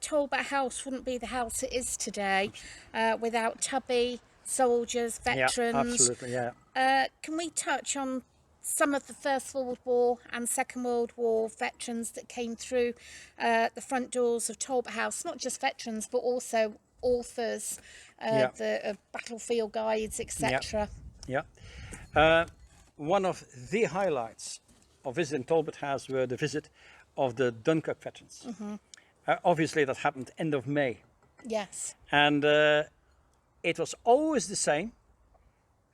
Talbot House wouldn't be the house it is today without Tubby, soldiers, veterans. Yeah, absolutely, yeah. Can we touch on some of the First World War and Second World War veterans that came through the front doors of Talbot House? Not just veterans, but also authors, the battlefield guides, etc. Yeah. One of the highlights of visiting Talbot House were the visit of the Dunkirk veterans. Obviously that happened end of May. Yes. And it was always the same.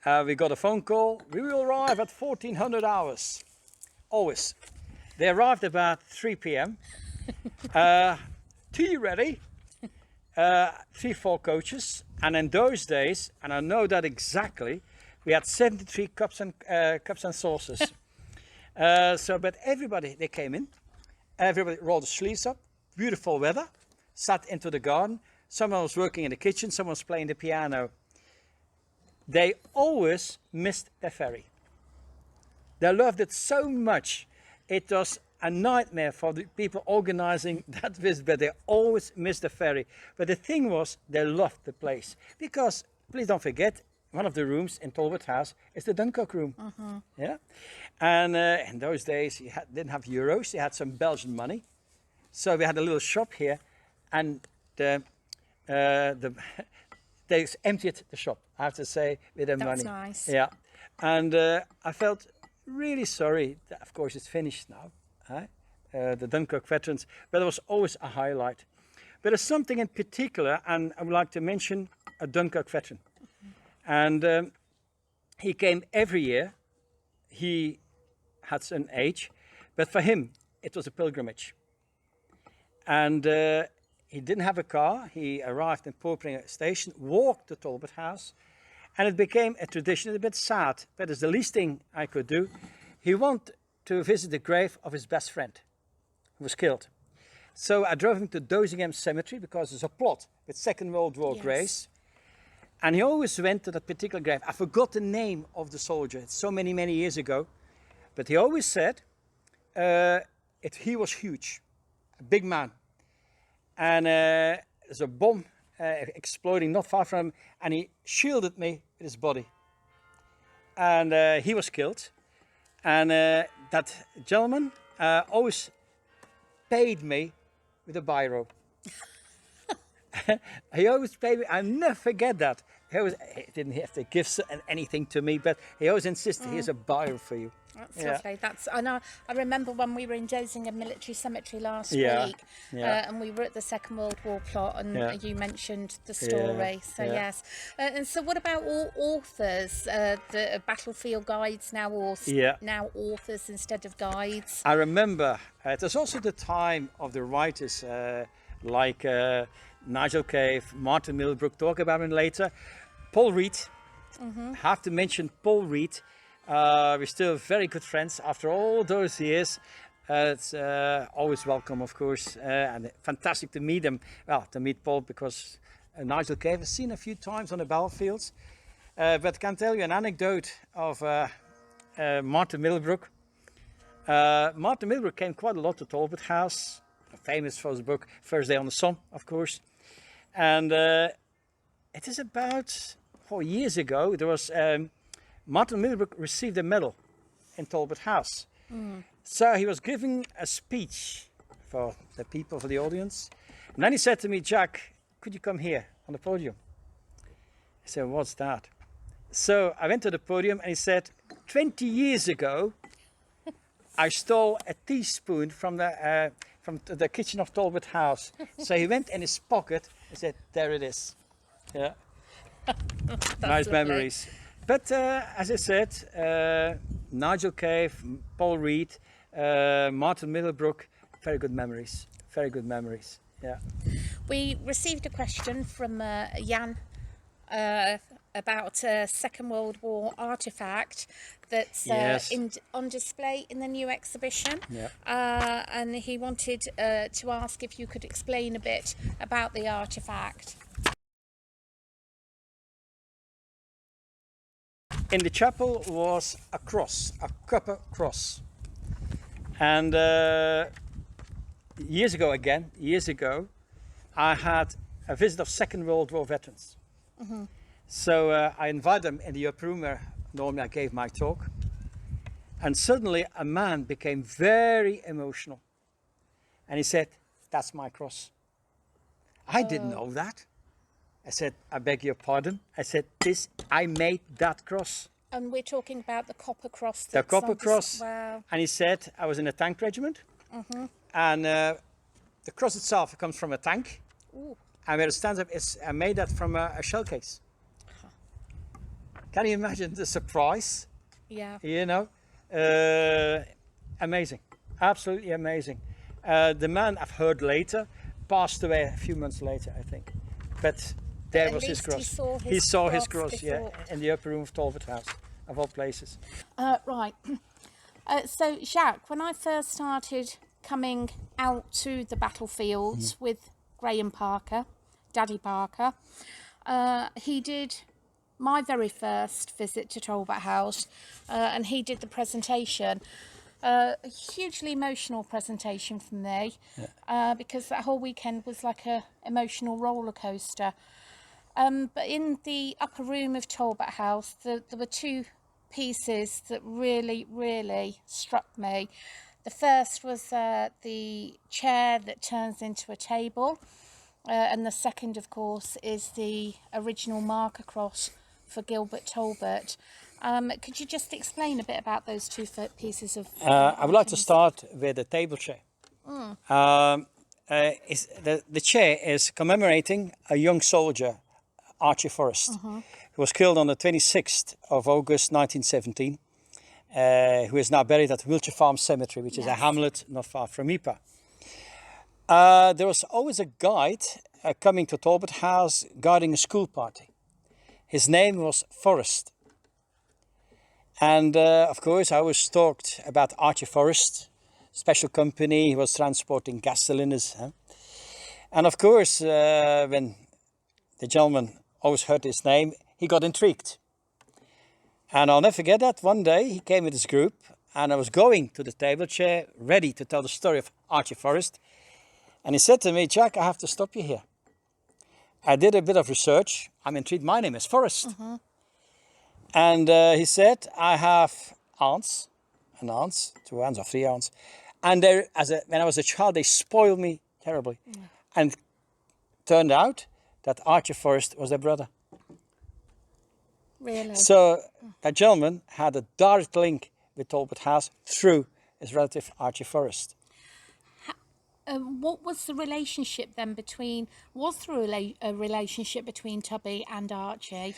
We got a phone call, we will arrive at 1400 hours. Always. They arrived about 3 p.m. Tea ready. 3-4 coaches. And in those days, and I know that exactly, we had 73 cups and saucers. But everybody, they came in. Everybody rolled the sleeves up. Beautiful weather. Sat into the garden. Someone was working in the kitchen. Someone was playing the piano. They always missed their ferry. They loved it so much. It was a nightmare for the people organizing that visit, but they always missed the ferry. But the thing was, they loved the place. Because, please don't forget, one of the rooms in Talbot House is the Dunkirk room. Yeah, and in those days, you didn't have euros, you had some Belgian money. So we had a little shop here, and they emptied the shop, I have to say, with their money. That's nice. Yeah, and I felt really sorry. Of course, it's finished now, the Dunkirk veterans, but it was always a highlight. But there's something in particular, and I would like to mention a Dunkirk veteran. And he came every year. He had an age, but for him, it was a pilgrimage. And he didn't have a car. He arrived in Poperinge station, walked to Talbot House, and it became a tradition. It's a bit sad, but it's the least thing I could do. He wanted to visit the grave of his best friend, who was killed. So I drove him to Dozingham Cemetery, because there's a plot with Second World War graves. And he always went to that particular grave. I forgot the name of the soldier. It's so many, many years ago. But he always said he was huge, a big man. And there's a bomb exploding not far from him, and he shielded me with his body. And he was killed. And that gentleman always paid me with a biro. He always paid me. I'll never forget that. He didn't have to give anything to me, but he always insisted, here's a biro for you. That's lovely. I know. I remember when we were in Dozingham Military Cemetery last week, and we were at the Second World War plot, and you mentioned the story. So yes. And so, what about all authors? The battlefield guides now authors instead of guides. I remember it was also the time of the writers like Nigel Cave, Martin Millbrook, talk about him later. Paul Reed. Have to mention Paul Reed. We're still very good friends after all those years. It's always welcome, of course, and fantastic to meet him. Well, to meet Paul, because Nigel Cave I've seen a few times on the battlefields. But I can tell you an anecdote of Martin Millbrook. Martin Millbrook came quite a lot to Talbot House, famous for his book First Day on the Somme, of course. And it is about 4 years ago, there was Martin Millbrook received a medal in Talbot House. So he was giving a speech for the people, for the audience. And then he said to me, Jacques, could you come here on the podium? I said, what's that? So I went to the podium and he said, 20 years ago, I stole a teaspoon from the kitchen of Talbot House. So he went in his pocket and said, there it is. Yeah. Nice lovely memories. But as I said, Nigel Cave, Paul Reed, Martin Millbrook, very good memories. Very good memories. Yeah. We received a question from Jan about a Second World War artefact that's on display in the new exhibition. And he wanted to ask if you could explain a bit about the artefact. In the chapel was a cross, a copper cross. And years ago, I had a visit of Second World War veterans. So I invited them in the upper room where normally I gave my talk. And suddenly a man became very emotional. And he said, "That's my cross." I didn't know that. I said, "I beg your pardon." I said, I made that cross. And we're talking about the copper cross. The copper cross. Wow. And he said, I was in a tank regiment. And the cross itself comes from a tank. Ooh. And where it stands up is I made that from a shell case. Can you imagine the surprise? Yeah. You know, amazing, absolutely amazing. The man I've heard later passed away a few months later, I think. But there was his cross. He saw his cross, yeah, in the upper room of Talbot House, of all places. Right. So, Jacques, when I first started coming out to the battlefields with Graham Parker, Daddy Parker, he did my very first visit to Talbot House, and he did the presentation. A hugely emotional presentation for me, because that whole weekend was like a emotional roller coaster. But in the upper room of Talbot House, there were two pieces that really struck me. The first was the chair that turns into a table, and the second, of course, is the original marker cross for Gilbert Talbot. Could you just explain a bit about those two pieces of I would like to start with the table chair. The chair is commemorating a young soldier, Archie Forrest, who was killed on the 26th of August 1917, who is now buried at Wiltshire Farm Cemetery, which is a hamlet not far from Ypres. There was always a guide coming to Talbot House guiding a school party. His name was Forrest. And of course, I was talked about Archie Forrest, special company. He was transporting gas cylinders. And of course, when the gentleman always heard his name, he got intrigued. And I'll never forget that. One day he came with his group, and I was going to the table chair, ready to tell the story of Archie Forrest. And he said to me, "Jacques, I have to stop you here. I did a bit of research. I'm intrigued. My name is Forrest." And he said, "I have aunts, two aunts or three aunts. And when I was a child, they spoiled me terribly." And turned out that Archie Forrest was their brother. Really? So that gentleman had a direct link with Talbot House through his relative Archie Forrest. What was the relationship then was there a relationship between Tubby and Archie?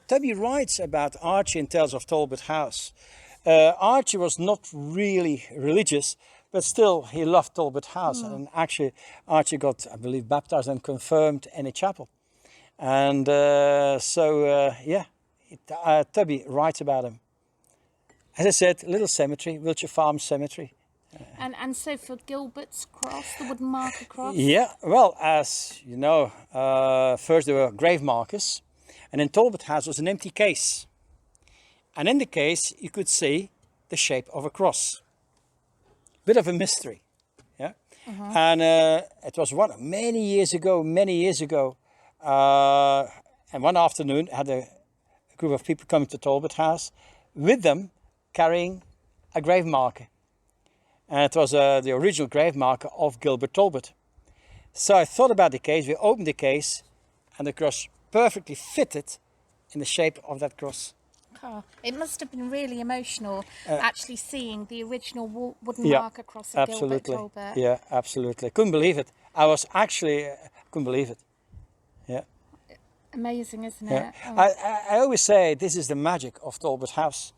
Tubby writes about Archie in Tales of Talbot House. Archie was not really religious, but still he loved Talbot House. And actually Archie got, I believe, baptized and confirmed in a chapel. And Tubby writes about him. As I said, little cemetery, Wiltshire Farm Cemetery. And so for Gilbert's cross, the wooden marker cross? Yeah, well, as you know, first there were grave markers, and in Talbot House was an empty case. And in the case, you could see the shape of a cross. Bit of a mystery, yeah? And it was many years ago, and one afternoon, I had a group of people coming to Talbot House, with them carrying a grave marker. And it was the original grave marker of Gilbert Talbot. So I thought about the case, we opened the case, and the cross perfectly fitted in the shape of that cross. Oh, it must have been really emotional actually seeing the original wooden marker cross of Gilbert Talbot. Yeah, absolutely. I couldn't believe it. Couldn't believe it. Yeah. Amazing, isn't it? Oh. I always say this is the magic of Talbot House.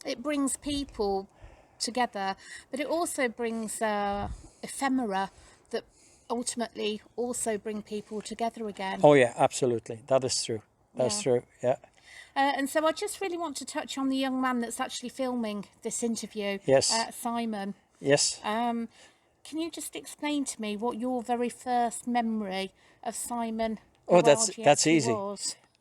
It brings people together, but it also brings ephemera that ultimately also bring people together again. Oh yeah, absolutely. That is true. That's true, yeah. And so I just really want to touch on the young man that's actually filming this interview. Yes. Simon. Yes. Can you just explain to me what your very first memory of Simon? Oh, that's easy.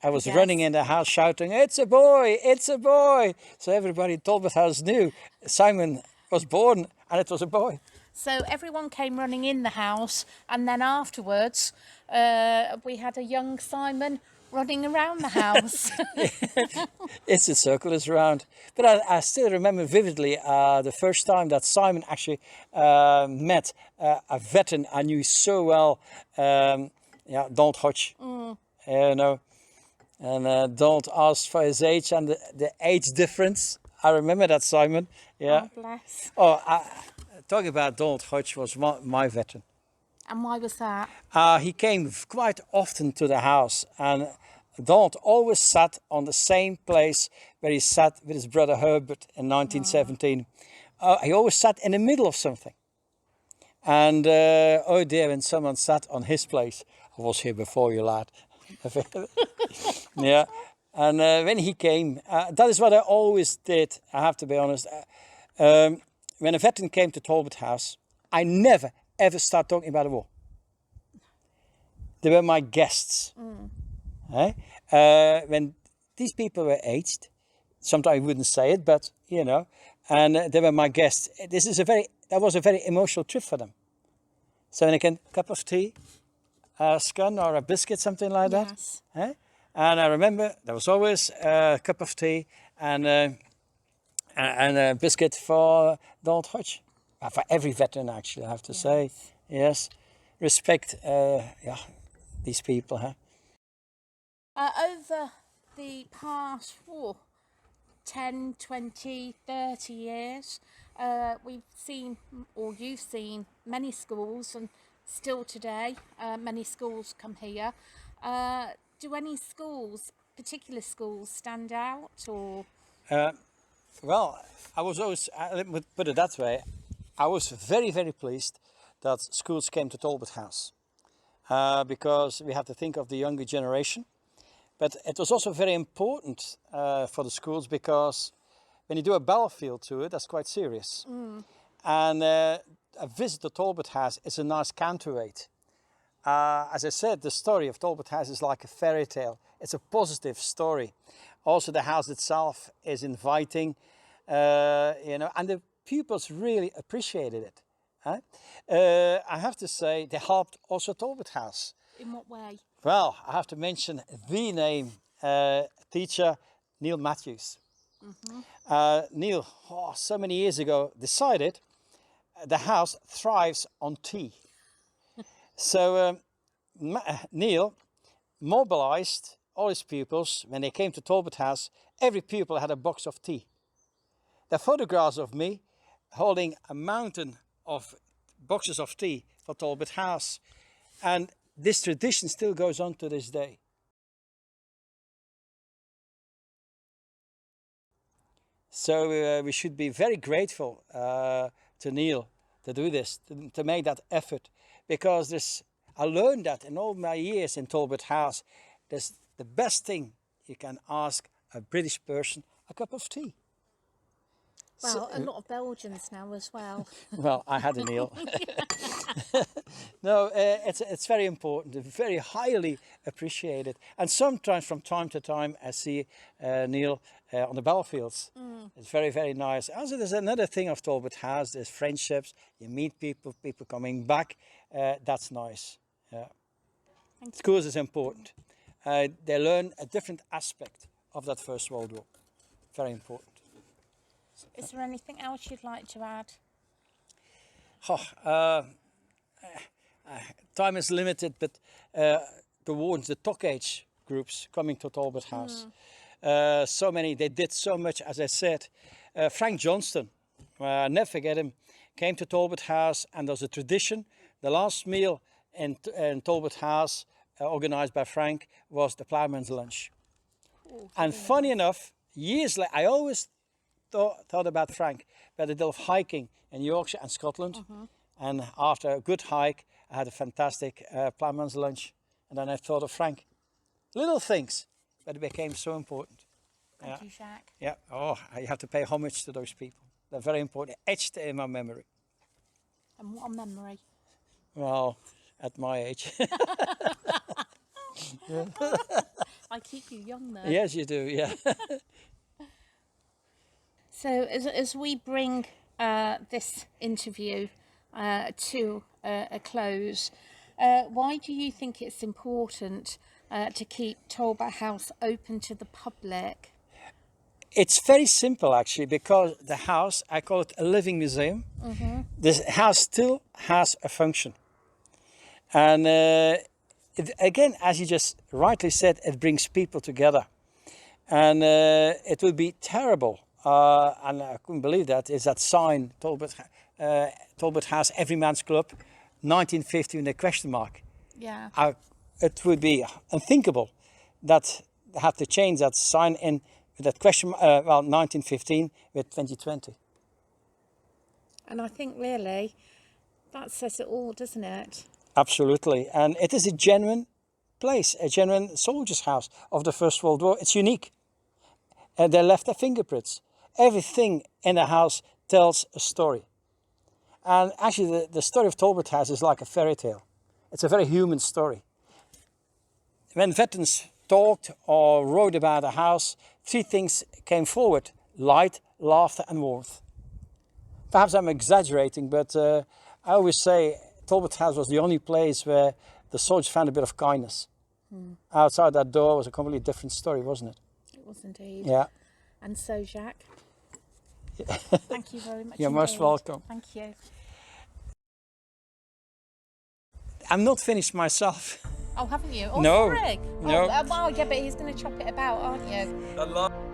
I was Yes. running in the house shouting, "It's a boy! It's a boy!" So everybody in Talbot House knew Simon was born and it was a boy. So everyone came running in the house, and then afterwards we had a young Simon running around the house. It's a circle, it's round. But I still remember vividly the first time that Simon actually met a veteran I knew so well, Donald Hodge, you know, and Donald asked for his age and the age difference. I remember that, Simon. Yeah. Oh, bless. Talking about Donald Hodge was my veteran. And why was that? He came quite often to the house, and Donald always sat on the same place where he sat with his brother Herbert in 1917. He always sat in the middle of something. And oh dear, when someone sat on his place, I was here before you, lad. Yeah. And when he came, that is what I always did, I have to be honest. When a veteran came to Talbot House, I never ever start talking about the war. They were my guests. When these people were aged, sometimes I wouldn't say it, but you know, and they were my guests. That was a very emotional trip for them. So when I can cup of tea, a scone or a biscuit, something like that. Yes. And I remember there was always a cup of tea and a biscuit for Donald Hodge. For every veteran, actually, I have to say. Yes. Respect, these people. Over the past 10, 20, 30 years, we've seen, or you've seen, many schools, and still today, many schools come here. Do any schools, particular schools, stand out, or? Well, I was always, let me put it that way, I was very, very pleased that schools came to Talbot House because we have to think of the younger generation. But it was also very important for the schools because when you do a battlefield tour, that's quite serious. And a visit to Talbot House is a nice counterweight. As I said, the story of Talbot House is like a fairy tale. It's a positive story. Also, the house itself is inviting, and the pupils really appreciated it. I have to say, they helped also Talbot House. In what way? Well, I have to mention the name, teacher Neil Matthews. Neil, so many years ago, decided the house thrives on tea. So Neil mobilized all his pupils. When they came to Talbot House, every pupil had a box of tea. There are photographs of me holding a mountain of boxes of tea for Talbot House. And this tradition still goes on to this day. So we should be very grateful to Neil to do this, to make that effort. Because I learned that in all my years in Talbot House, the best thing you can ask a British person, a cup of tea. Well, a lot of Belgians now as well. Well, I had a Neil. No, it's very important, very highly appreciated. And sometimes from time to time I see Neil on the battlefields. It's very, very nice. Also, there's another thing of Talbot House, there's friendships, you meet people coming back. That's nice. Yeah. Schools is important. They learn a different aspect of that First World War. Very important. Is there anything else you'd like to add? Time is limited, but towards the Talk Age groups coming to Talbot House. So many, they did so much, as I said. Frank Johnston, I never forget him, came to Talbot House, and there's a tradition. The last meal in Talbot House, organized by Frank, was the ploughman's lunch. And funny enough, years later, I always thought about Frank, but I did hiking in Yorkshire and Scotland. And after a good hike, I had a fantastic ploughman's lunch. And then I thought of Frank. Little things, but it became so important. Thank you, Jacques. Yeah. Oh, I have to pay homage to those people. They're very important, etched in my memory. And what a memory. Well, at my age. I keep you young though. Yes, you do, yeah. So as we bring this interview to a close. Why do you think it's important to keep Talbot House open to the public? It's very simple actually, because the house, I call it a living museum. This house still has a function. And again, as you just rightly said, it brings people together. And it would be terrible, and I couldn't believe that, is that sign, Talbot House, Every Man's Club, 1950 with a question mark. Yeah. It would be unthinkable that they have to change that sign in with that question, 1915 with 2020. And I think really that says it all, doesn't it? Absolutely. And it is a genuine place, a genuine soldier's house of the First World War. It's unique. And they left their fingerprints. Everything in the house tells a story. And actually the story of Talbot House is like a fairy tale. It's a very human story. When veterans talked or wrote about a house, three things came forward: light, laughter and warmth. Perhaps I'm exaggerating, but I always say Talbot House was the only place where the soldiers found a bit of kindness. Outside that door was a completely different story, wasn't it? It was indeed. Yeah. And so, Jacques, thank you very much. You're most welcome. Thank you. I'm not finished myself. Oh, haven't you? Oh, No. sorry. No. Oh, well, yeah, but he's going to chop it about, aren't you?